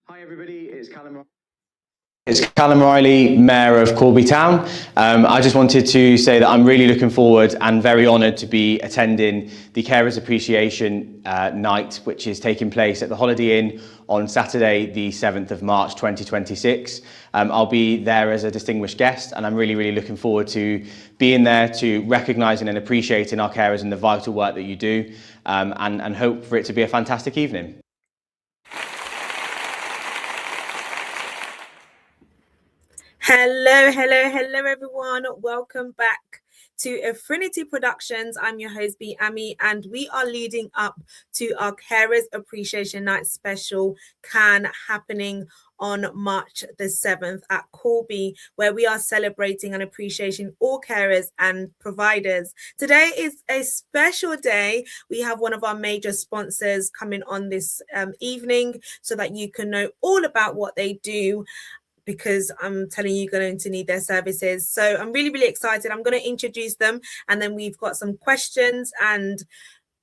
Hi everybody, It's Callum Riley, Mayor of Corby Town. I just wanted to say that I'm really looking forward and very honoured to be attending the Carers Appreciation Night, which is taking place at the Holiday Inn on Saturday, the 7th of March 2026. I'll be there as a distinguished guest, and I'm really looking forward to being there to recognising and appreciating our carers and the vital work that you do, and hope for it to be a fantastic evening. Hello everyone. Welcome back to Affinity Productions. I'm your host B Ami, and we are leading up to our Carers Appreciation Night special Can happening on March the 7th at Corby, where we are celebrating and appreciating all carers and providers. Today is a special day. We have one of our major sponsors coming on this evening so that you can know all about what they do, because I'm telling you, you're going to need their services. So I'm really excited. I'm going to introduce them, and then we've got some questions, and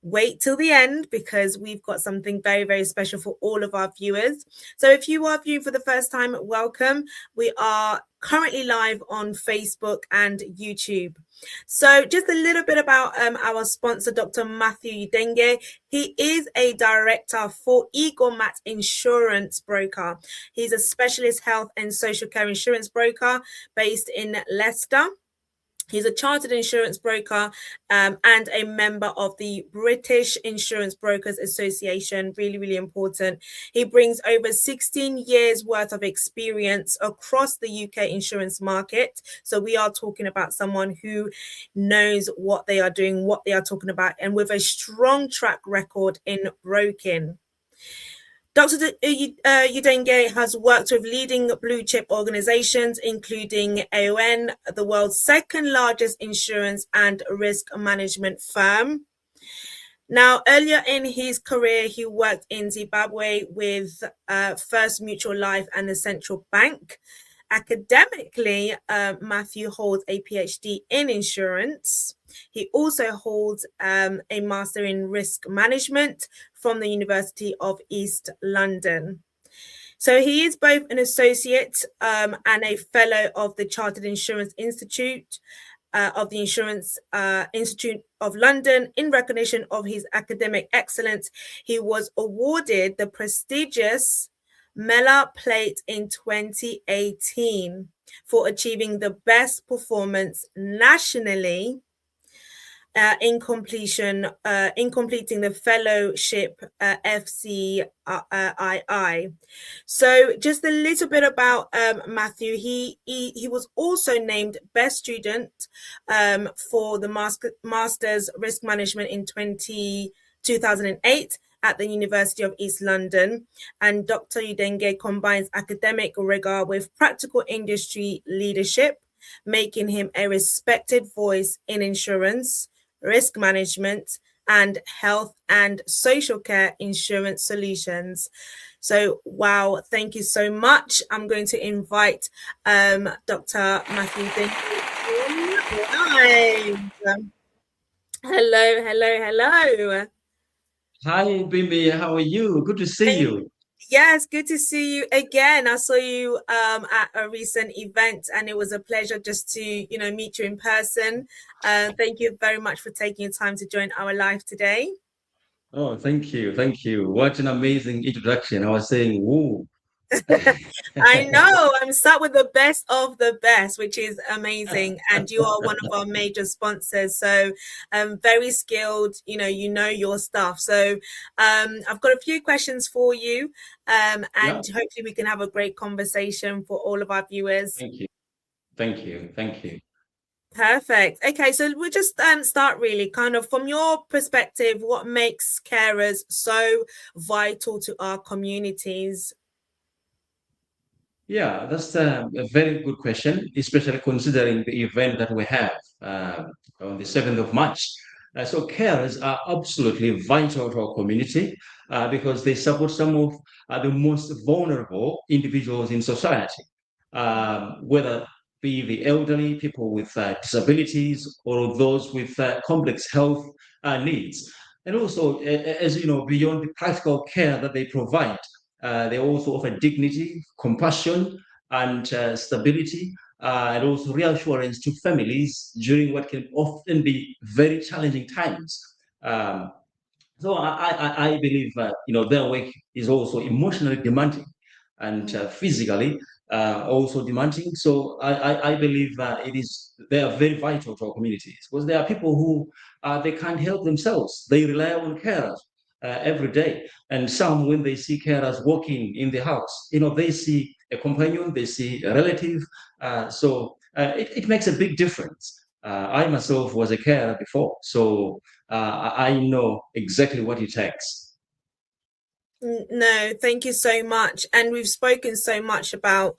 wait till the end because we've got something very special for all of our viewers. So if you are viewing for the first time, welcome. We are currently live on Facebook and YouTube. So just a little bit about our sponsor, Dr. Matthew Udenge. He is a director for Eaglemat Insurance Broker. He's a specialist health and social care insurance broker based in Leicester. He's a chartered insurance broker and a member of the British Insurance Brokers Association. Really important. He brings over 16 years worth of experience across the UK insurance market. So we are talking about someone who knows what they are doing, what they are talking about, and with a strong track record in broking. Dr. Udenge has worked with leading blue chip organizations, including Aon, the world's second largest insurance and risk management firm. Now, earlier in his career, he worked in Zimbabwe with First Mutual Life and the Central Bank. Academically, Matthew holds a PhD in insurance. He also holds a master in risk management from the University of East London. So he is both an associate and a fellow of the Chartered Insurance Institute of the Insurance Institute of London. In recognition of his academic excellence, he was awarded the prestigious Mellor Plate in 2018 for achieving the best performance nationally in completing the fellowship FCII. So just a little bit about Matthew. He was also named best student for the Masters Risk Management in 2008 at the University of East London. And Dr. Udenge combines academic rigor with practical industry leadership, making him a respected voice in insurance, risk management, and health and social care insurance solutions. So, wow, thank you so much. I'm going to invite Dr. Matthew Udenge live. Hello. Hi, Bimbi. How are you? Good to see you. Yes, good to see you again. I saw you at a recent event, and it was a pleasure just to meet you in person. Thank you very much for taking your time to join our live today. Oh, thank you. What an amazing introduction. I was saying, woo. I know, I'm stuck with the best of the best, which is amazing. And you are one of our major sponsors. So very skilled, you know your stuff. So I've got a few questions for you. And hopefully we can have a great conversation for all of our viewers. Thank you. Perfect. Okay, so we'll just start really kind of from your perspective, what makes carers so vital to our communities? Yeah, that's a very good question, especially considering the event that we have on the 7th of March. So carers are absolutely vital to our community because they support some of the most vulnerable individuals in society, whether be the elderly, people with disabilities, or those with complex health needs. And also, as you know, beyond the practical care that they provide, They also offer dignity, compassion, and stability, and also reassurance to families during what can often be very challenging times. Um, so I believe their work is also emotionally demanding and physically also demanding. So I believe they are very vital to our communities, because there are people who they can't help themselves. They rely on carers every day, and some, when they see carers walking in the house, they see a companion, they see a relative. It makes a big difference. I myself was a carer before, so I know exactly what it takes. No, thank you so much. And we've spoken so much about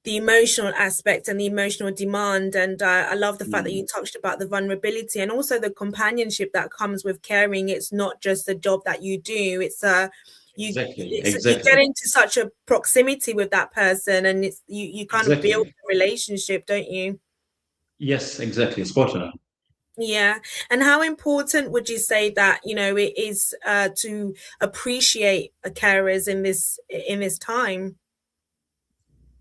the emotional aspect and the emotional demand. And I love the fact that you touched about the vulnerability and also the companionship that comes with caring. It's not just a job that you do. You get into such a proximity with that person, and you kind of build a relationship, don't you? Yes, exactly. Spot on. Yeah. And how important would you say that, it is to appreciate carers in this time?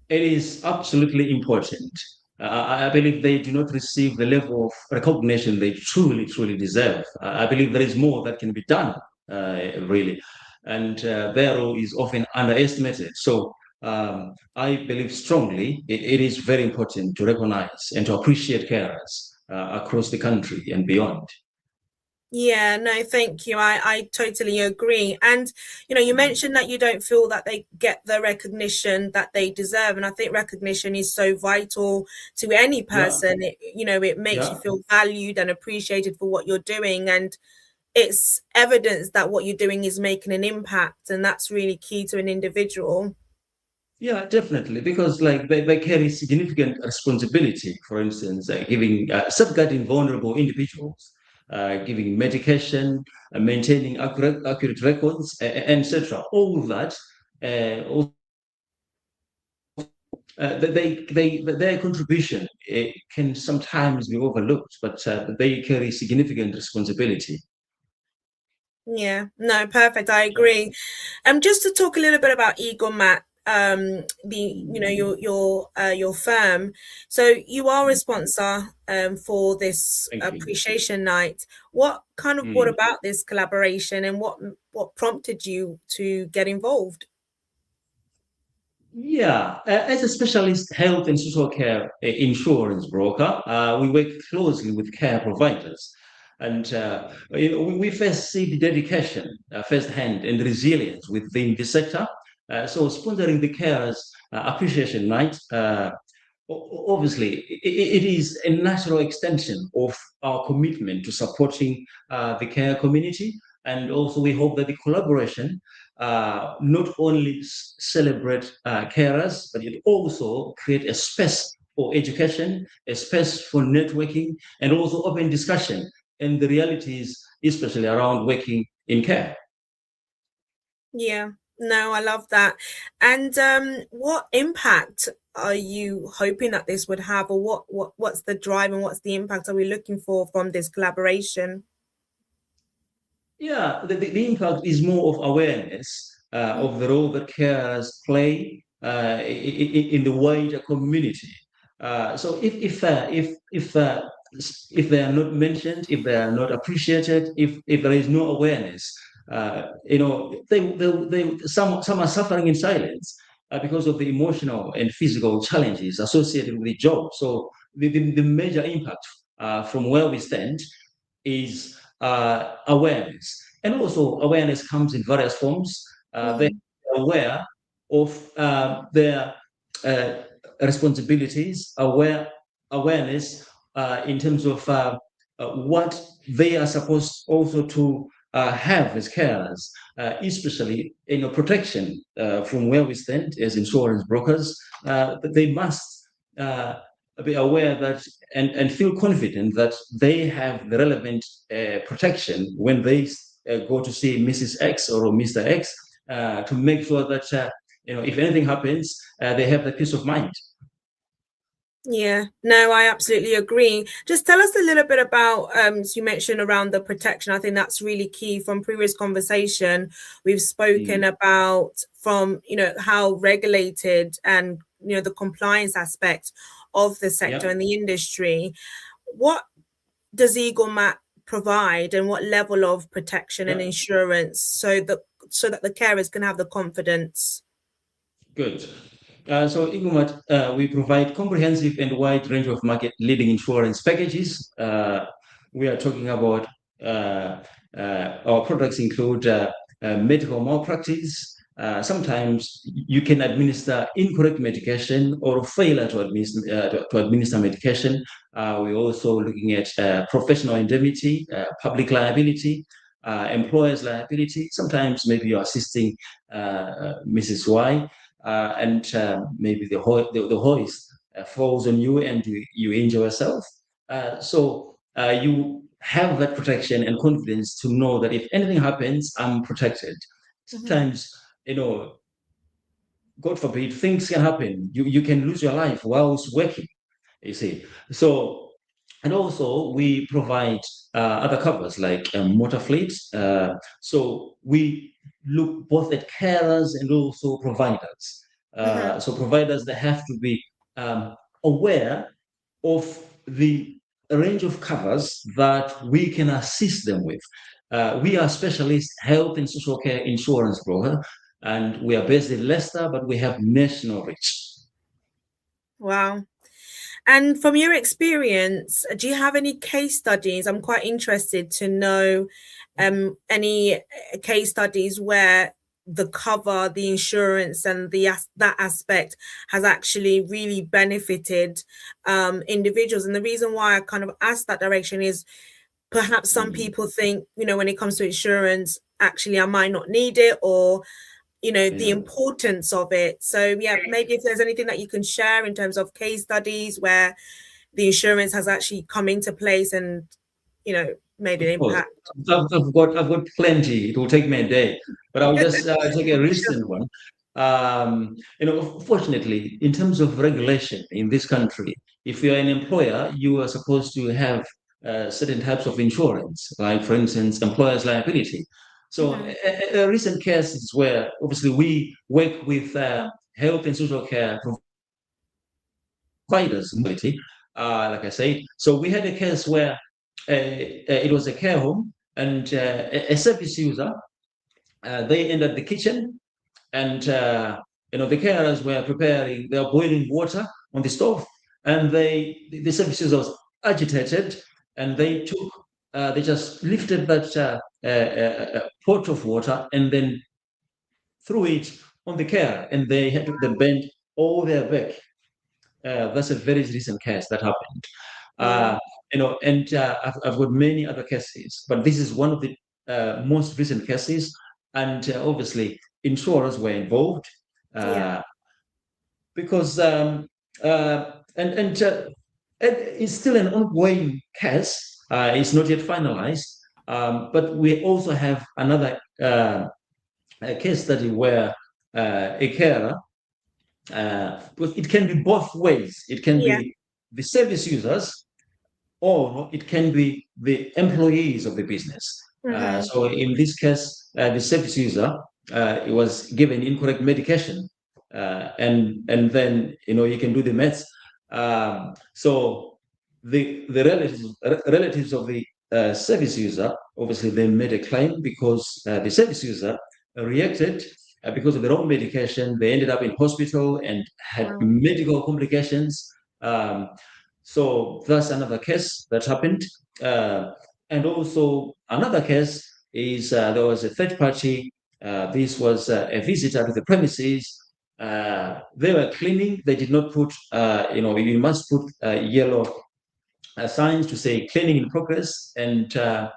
It is absolutely important. I believe they do not receive the level of recognition they truly, truly deserve. I believe there is more that can be done, really, and their role is often underestimated. So I believe strongly it is very important to recognize and to appreciate carers across the country and beyond. Yeah, no, thank you. I totally agree. And, you mentioned that you don't feel that they get the recognition that they deserve. And I think recognition is so vital to any Yeah, person. It makes you yeah. feel valued and appreciated for what you're doing. And it's evidence that what you're doing is making an impact. And that's really key to an individual. Yeah, definitely, because they carry significant responsibility. For instance, giving safeguarding vulnerable individuals, giving medication, maintaining accurate records, etc. All that, all, their contribution can sometimes be overlooked, but they carry significant responsibility. Yeah, no, perfect. I agree. Just to talk a little bit about Eagle Mat, your firm. So you are a sponsor for this Thank you. appreciation night. What kind of brought Mm. about this collaboration, and what prompted you to get involved? Yeah, as a specialist health and social care insurance broker, we work closely with care providers. And we first see the dedication firsthand and resilience within the sector. So sponsoring the carers appreciation night, obviously, it is a natural extension of our commitment to supporting the care community. And also, we hope that the collaboration not only celebrate carers, but it also create a space for education, a space for networking, and also open discussion and the realities, especially around working in care. Yeah, no, I love that. And what impact are you hoping that this would have, or what's the drive and what's the impact are we looking for from this collaboration? Yeah, the impact is more of awareness of the role that carers play in the wider community. So if they are not mentioned, if they are not appreciated, if there is no awareness, some are suffering in silence because of the emotional and physical challenges associated with the job. So the major impact from where we stand is awareness. And also, awareness comes in various forms. They're Mm, aware of their uh, responsibilities, awareness in terms of what they are supposed also to have as carers, especially protection from where we stand as insurance brokers. They must be aware that and feel confident that they have the relevant protection when they go to see Mrs. X or Mr. X to make sure that if anything happens, they have the peace of mind. Yeah, no, I absolutely agree. Just tell us a little bit about, so you mentioned around the protection. I think that's really key. From previous conversation, we've spoken about from, how regulated and, the compliance aspect of the sector and the industry. What does Eagle Mat provide, and what level of protection and insurance so that the carers can have the confidence? Good. So Eagle Mat, we provide comprehensive and wide range of market-leading insurance packages. We are talking about our products include medical malpractice. Sometimes you can administer incorrect medication or failure to administer medication. We're also looking at professional indemnity, public liability, employer's liability. Sometimes maybe you're assisting Mrs. Y, and maybe the hoist falls on you and you injure yourself. So you have that protection and confidence to know that if anything happens, I'm protected. Sometimes, God forbid, things can happen. You can lose your life whilst working, you see. So, and also we provide other covers like motor fleet. So we look both at carers and also providers. So providers, they have to be aware of the range of covers that we can assist them with. We are specialist health and social care insurance broker, and we are based in Leicester, but we have national reach. Wow. And from your experience, do you have any case studies? I'm quite interested to know any case studies where the cover, the insurance, and that aspect has actually really benefited individuals. And the reason why I kind of asked that direction is perhaps some people think, when it comes to insurance, actually I might not need it, or the importance of it. So maybe if there's anything that you can share in terms of case studies where the insurance has actually come into place and made an impact. I've got plenty. It will take me a day, but I'll just take a recent one. Fortunately, in terms of regulation in this country, if you're an employer, you are supposed to have certain types of insurance, like, for instance, employer's liability. So a recent case is where obviously we work with health and social care providers, like I said. So we had a case where it was a care home, and a service user, they entered the kitchen, and the carers were they were boiling water on the stove, and the service user was agitated, and they just lifted that pot of water and then threw it on the carer, and they had to bend all their back. That's a very recent case that happened. And I've got many other cases, but this is one of the most recent cases. And obviously, insurers were involved because it's still an ongoing case. It's not yet finalized, but we also have another case study where a carer, because it can be both ways. It can be the service users, or it can be the employees of the business. So in this case, the service user was given incorrect medication, and then you can do the maths. So the relatives of the service user, obviously, they made a claim because the service user reacted because of the wrong medication. They ended up in hospital and had medical complications. So that's another case that happened. And also another case is there was a third party. This was a visitor to the premises. They were cleaning. They did not put, you must put yellow signs to say cleaning in progress. And that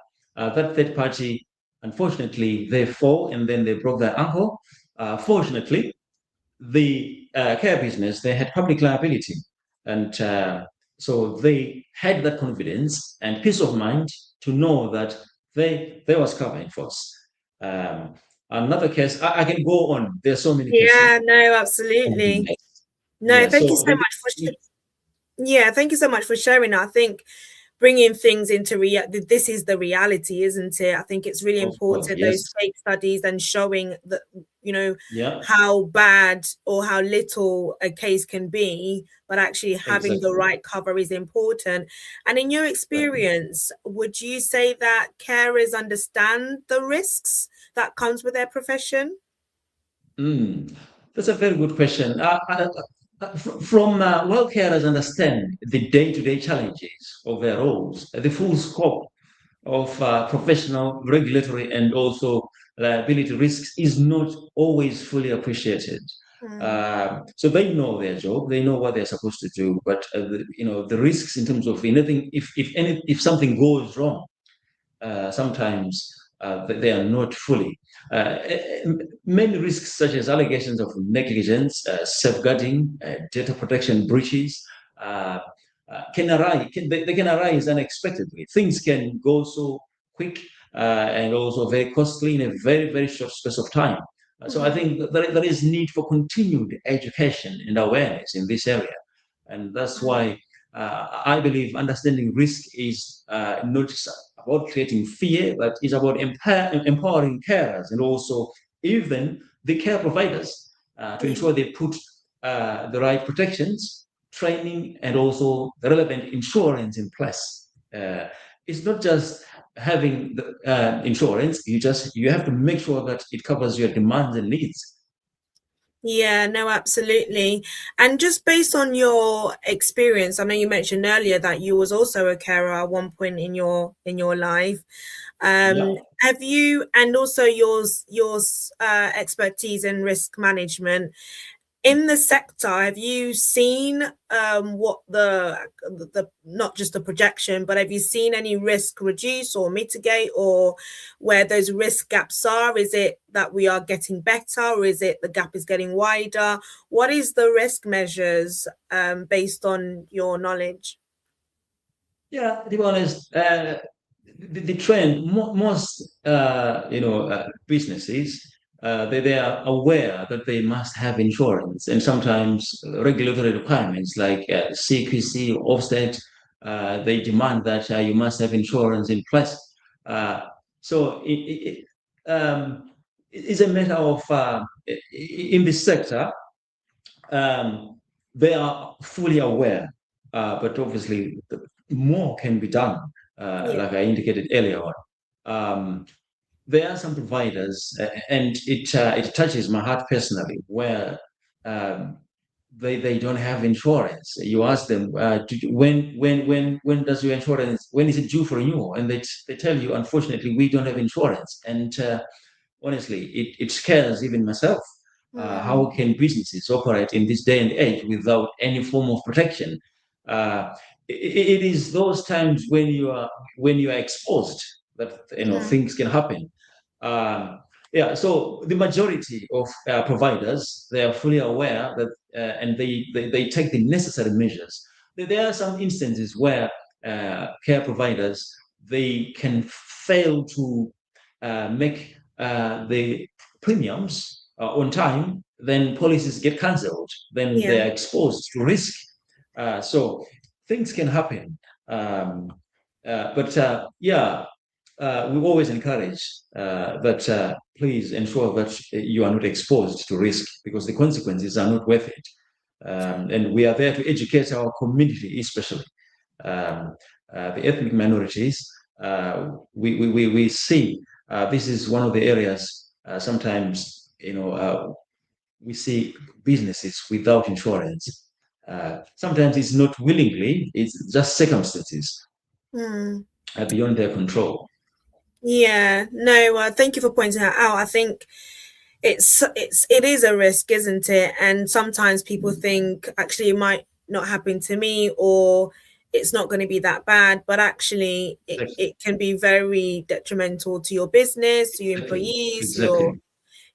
third party, unfortunately, they fall and then they broke their ankle. Fortunately, the care business, they had public liability. And so they had that confidence and peace of mind to know that they was covering for us. Another case, I can go on. There's so many cases. Yeah, no, absolutely. No, thank you so much for Yeah, thank you so much for sharing that. I think bringing things into this is the reality, isn't it? I think it's really Of course, important, those yes. case studies and showing that, you know, Yeah, how bad or how little a case can be, but actually having the exactly. right cover is important. And in your Exactly. experience, would you say that carers understand the risks that comes with their profession? Mm, that's a very good question. From well carers understand the day-to-day challenges of their roles, the full scope of professional, regulatory, and also liability risks is not always fully appreciated. Mm, So they know their job, they know what they're supposed to do, but the risks in terms of anything, if something goes wrong, sometimes they are not fully. Many risks, such as allegations of negligence, safeguarding, data protection breaches, can arise. They can arise unexpectedly. Things can go so quick and also very costly in a very, very short space of time. So I mm, think that there is need for continued education and awareness in this area, and that's mm. why I believe understanding risk is not just about creating fear, but it's about empowering carers and also even the care providers to Yeah. ensure they put the right protections, training, and also the relevant insurance in place. It's not just having the insurance; you have to make sure that it covers your demands and needs. Yeah, no, absolutely. And just based on your experience, I know you mentioned earlier that you was also a carer at one point in your life. Yeah. Have you, and also your expertise in risk management, in the sector, have you seen what the not just the projection, but have you seen any risk reduce or mitigate, or where those risk gaps are? Is it that we are getting better, or is it the gap is getting wider? What is the risk measures based on your knowledge? Yeah, to be honest, the trend, most businesses, they are aware that they must have insurance, and sometimes regulatory requirements like CQC, Ofsted, they demand that you must have insurance in place. Uh, so it's a matter of in this sector, um, they are fully aware, but obviously more can be done, Yeah. like I indicated earlier on. Um, there are some providers, and it touches my heart personally, where um, they don't have insurance. You ask them, when does your insurance, when is it due for renewal? And they tell you, unfortunately, we don't have insurance. And honestly, it scares even myself. How Mm, can businesses operate in this day and age without any form of protection? Uh, it is those times when you are exposed that mm, things can happen. Um, yeah, so the majority of providers, they are fully aware that, and they take the necessary measures. There are some instances where care providers, they can fail to make the premiums on time, then policies get cancelled, then yeah. they are exposed to risk. So things can happen. But yeah, we always encourage that please ensure that you are not exposed to risk because the consequences are not worth it. And we are there to educate our community, especially um, the ethnic minorities. We see this is one of the areas sometimes, we see businesses without insurance. Sometimes it's not willingly, it's just circumstances Mm. beyond their control. Yeah, no, thank you for pointing that out. I think it is a risk, isn't it? And sometimes people think actually it might not happen to me, or it's not going to be that bad, but actually Exactly. it can be very detrimental to your business, to your Exactly. employees, your,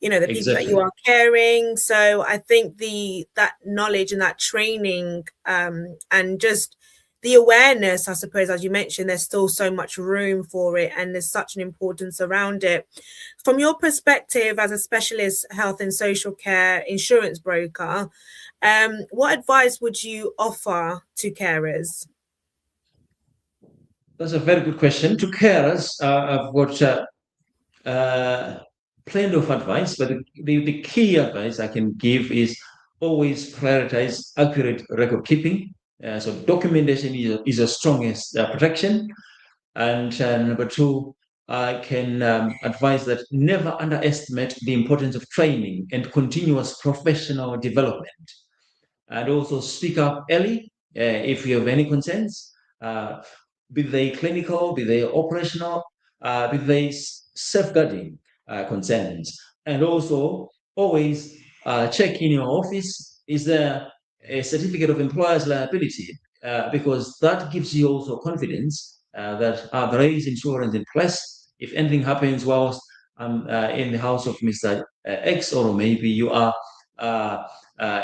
Exactly. the people that you Exactly. are caring. So I think the that knowledge and that training and just the awareness, I suppose, as you mentioned, there's still so much room for it and there's such an importance around it. From your perspective as a specialist health and social care insurance broker, what advice would you offer to carers? That's a very good question. To carers, I've got plenty of advice, but the key advice I can give is always prioritize accurate record keeping. So documentation is the strongest protection. And number two, I can advise that never underestimate the importance of training and continuous professional development. And also speak up early if you have any concerns, be they clinical, be they operational, be they safeguarding concerns. And also always check in your office, is there a certificate of employer's liability? Because that gives you also confidence that there is insurance in place. If anything happens whilst I'm in the house of Mr. X, or maybe you are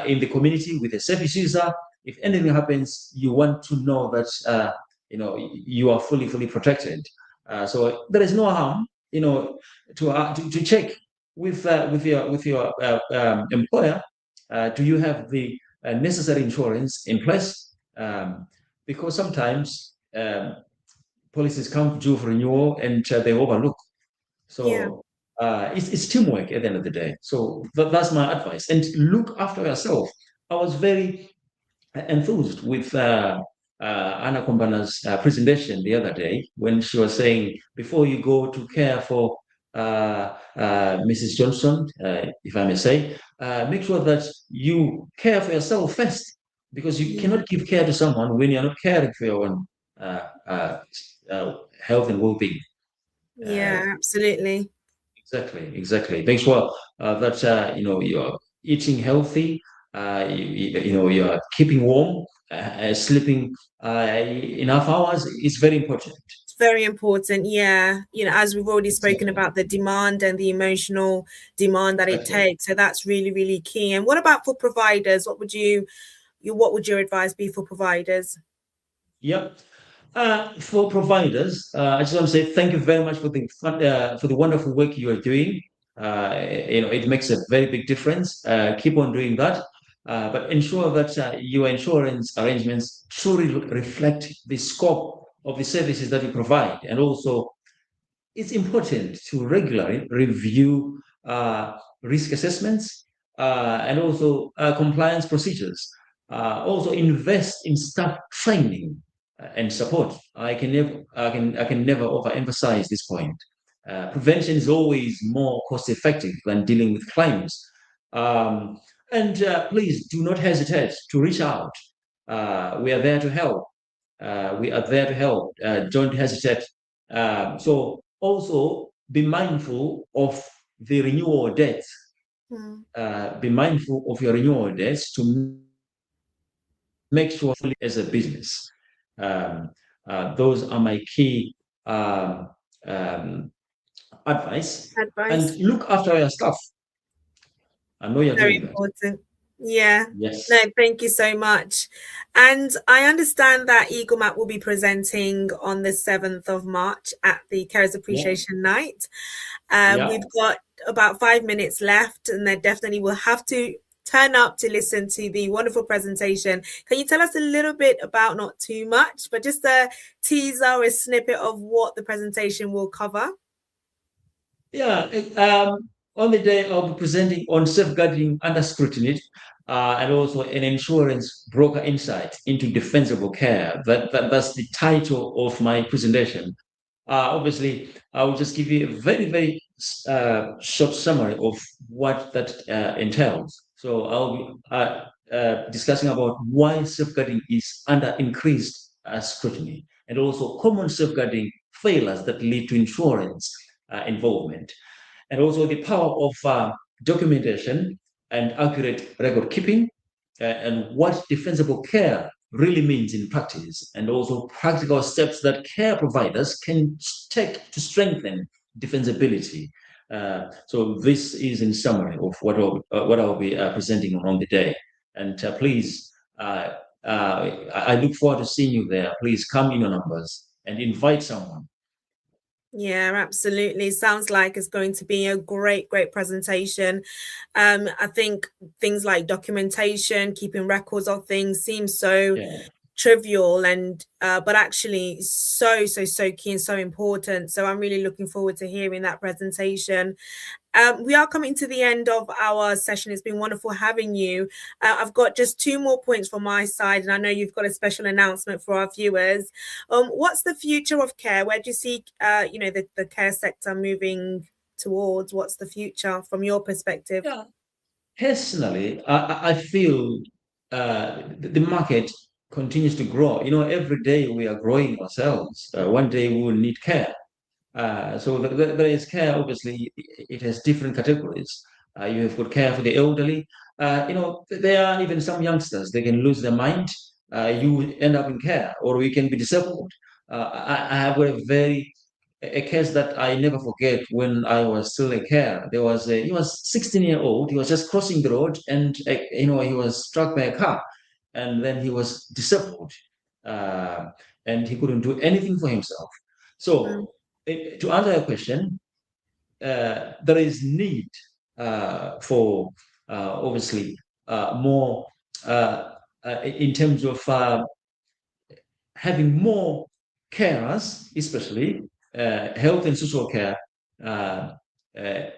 in the community with a service user, if anything happens, you want to know that you are fully protected. So there is no harm, to check with your employer. Do you have the necessary insurance in place? Because sometimes policies come due for renewal and they overlook. So it's teamwork at the end of the day. So that's my advice. And look after yourself. I was very enthused with Anna Kombana's presentation the other day when she was saying, before you go to care for Mrs. Johnson, if I may say, make sure that you care for yourself first, because you cannot give care to someone when you're not caring for your own health and well-being. Absolutely. Exactly. Make sure that you're eating healthy, you're keeping warm, sleeping enough hours is very important. It's very important. As we've already spoken about the demand and the emotional demand that it takes. So that's really key. And what about for providers? What would your advice be for providers? Yep. For providers, I just want to say thank you very much for the wonderful work you are doing. It makes a very big difference. Keep on doing that, but ensure that your insurance arrangements truly reflect the scope of the services that you provide. And also, it's important to regularly review risk assessments and also compliance procedures. Also, invest in staff training and support. I can never overemphasize this point. Prevention is always more cost-effective than dealing with claims. And please do not hesitate to reach out. We are there to help. Don't hesitate. So also be mindful of the renewal dates. Be mindful of your renewal dates to make sure as a business. Those are my key advice. And look after your staff. I know you're very doing important. Yes. No, thank you so much. And I understand that Eaglemap will be presenting on the 7th of March at the Carers Appreciation Night. We've got about 5 minutes left, and they definitely will have to turn up to listen to the wonderful presentation. Can you tell us a little bit about, not too much, but just a teaser or a snippet of what the presentation will cover? On the day I'll be presenting on safeguarding under scrutiny and also an insurance broker insight into defensible care. That's the title of my presentation. Obviously, I will just give you a very short summary of what that entails. So I'll be discussing about why safeguarding is under increased scrutiny, and also common safeguarding failures that lead to insurance involvement, and also the power of documentation and accurate record keeping, and what defensible care really means in practice, and also practical steps that care providers can take to strengthen defensibility. So this is in summary of what I'll be presenting on the day. And please I look forward to seeing you there. Please come in your numbers and invite someone. Yeah, absolutely. Sounds like it's going to be a great, great presentation. I think things like documentation, keeping records of things seems so Yeah. trivial and but actually so key and so important. So I'm really looking forward to hearing that presentation. We are coming to the end of our session. It's been wonderful having you. I've got just 2 more points from my side, and I know you've got a special announcement for our viewers. What's the future of care? Where do you see, the care sector moving towards? What's the future from your perspective? Yeah. Personally, I feel the market continues to grow. Every day we are growing ourselves. One day we will need care. So there is care, obviously, it has different categories. You have got care for the elderly. There are even some youngsters, they can lose their mind. You end up in care, or you can be disabled. I have got a case that I never forget when I was still a care. He was 16-year-old. He was just crossing the road, and he was struck by a car, and then he was disabled, uh, and he couldn't do anything for himself. Mm. So, to answer your question, there is need for obviously more in terms of having more carers, especially health and social care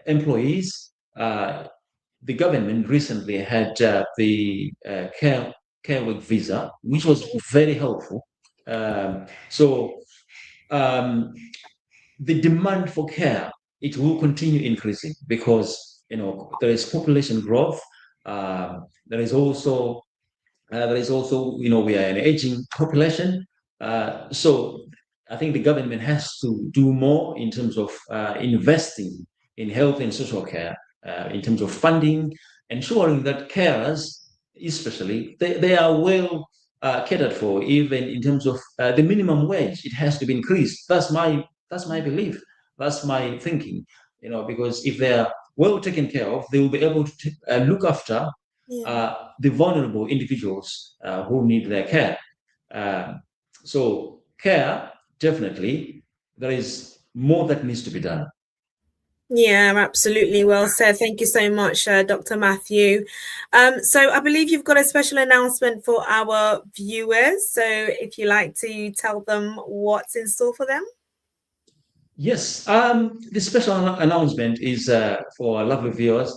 employees. The government recently had the care work visa, which was very helpful. So um, the demand for care, it will continue increasing because there is population growth. There is also we are an aging population. So I think the government has to do more in terms of investing in health and social care, in terms of funding, ensuring that carers, especially, they are well catered for, even in terms of the minimum wage. It has to be increased. That's my belief. That's my thinking. Because if they are well taken care of, they will be able to look after Yeah. the vulnerable individuals who need their care. So care, definitely, there is more that needs to be done. Yeah, absolutely. Well said. Thank you so much, Dr. Matthew. So I believe you've got a special announcement for our viewers. So if you like to tell them what's in store for them. Yes, the special announcement is for our lovely viewers.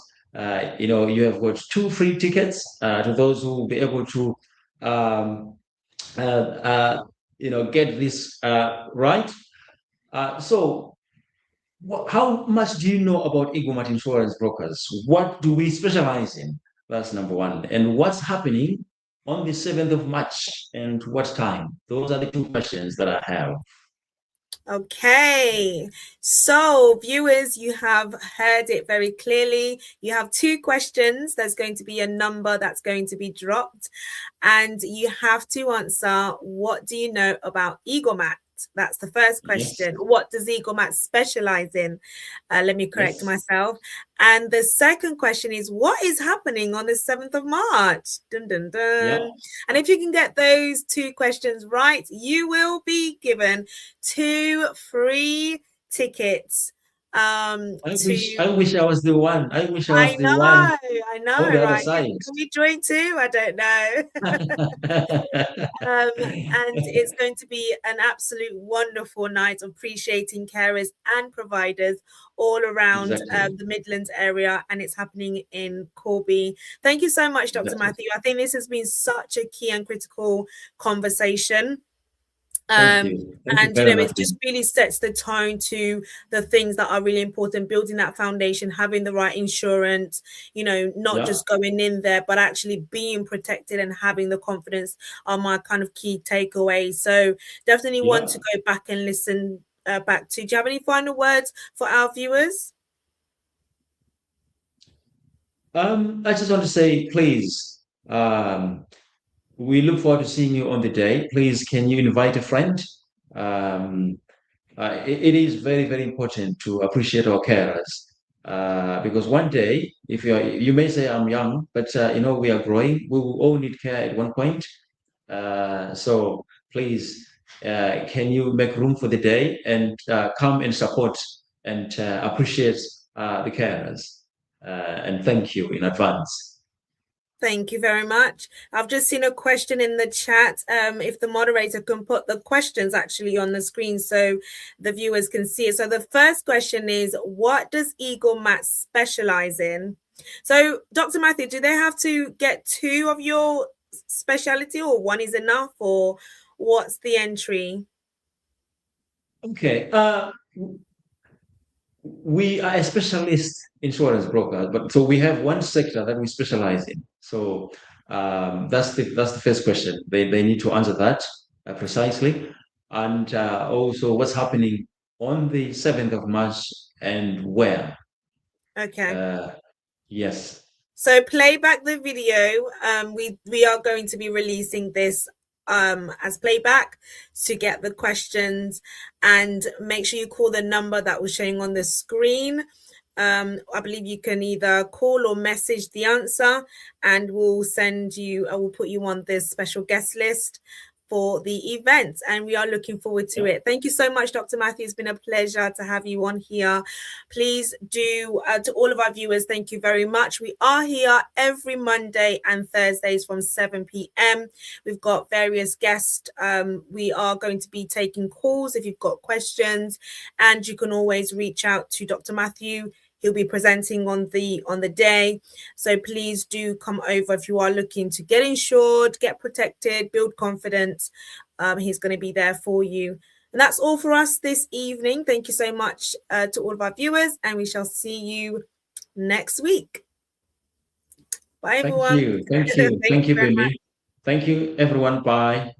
You have got 2 free tickets to those who will be able to, um, uh, uh, get this right. So, how much do you know about Eaglemat Insurance Brokers? What do we specialize in? That's number one. And what's happening on the 7th of March and what time? Those are the 2 questions that I have. Okay, so viewers, you have heard it very clearly. You have 2 questions. There's going to be a number that's going to be dropped, and you have to answer, what do you know about Eaglemat? That's the first question. Yes. What does Eaglemat specialize in? Let me correct Yes. myself. And the second question is, what is happening on the 7th of March? Dun, dun, Yeah. dun. And if you can get those 2 questions right, you will be given 2 free tickets I wish to I wish I was the one. I wish I was I the know, one I know, on the other right? side. Can we join too? I don't know. And it's going to be an absolute wonderful night appreciating carers and providers all around Exactly. the Midlands area, and it's happening in Corby. Thank you so much, Dr. Exactly. Matthew. I think this has been such a key and critical conversation. Thank you. Thank you And very much. it just really sets the tone to the things that are really important, building that foundation, having the right insurance, not Yeah. just going in there, but actually being protected and having the confidence are my kind of key takeaways. So definitely want to Yeah. go back and listen back to. Do you have any final words for our viewers? I just want to say, please, we look forward to seeing you on the day. Please, can you invite a friend? Um, it is very, very important to appreciate our carers. Because one day, if you may say I'm young, but we are growing. We will all need care at one point. So please, can you make room for the day and come and support and appreciate the carers? And thank you in advance. Thank you very much. I've just seen a question in the chat. If the moderator can put the questions actually on the screen so the viewers can see it. So the first question is, what does Eagle Mat specialize in? So Dr. Matthew, do they have to get 2 of your specialty, or 1 is enough, or what's the entry? Okay. We are a specialist insurance broker, but so we have one sector that we specialize in. So that's the first question. They need to answer that precisely, and also what's happening on the 7th of March and where. Okay. Yes. So play back the video. We are going to be releasing this as playback to get the questions, and make sure you call the number that was showing on the screen. I believe you can either call or message the answer, and we'll put you on this special guest list for the event, and we are looking forward to it. Thank you so much, Dr. Matthew. It's been a pleasure to have you on here. Please do, to all of our viewers, thank you very much. We are here every Monday and Thursdays from 7 p.m. We've got various guests. We are going to be taking calls if you've got questions, and you can always reach out to Dr. Matthew. He'll be presenting on the day. So please do come over if you are looking to get insured, get protected, build confidence. He's going to be there for you. And that's all for us this evening. Thank you so much to all of our viewers, and we shall see you next week. Bye, everyone. Thank you. Thank you. Thank you, Billy. Thank you, everyone. Bye.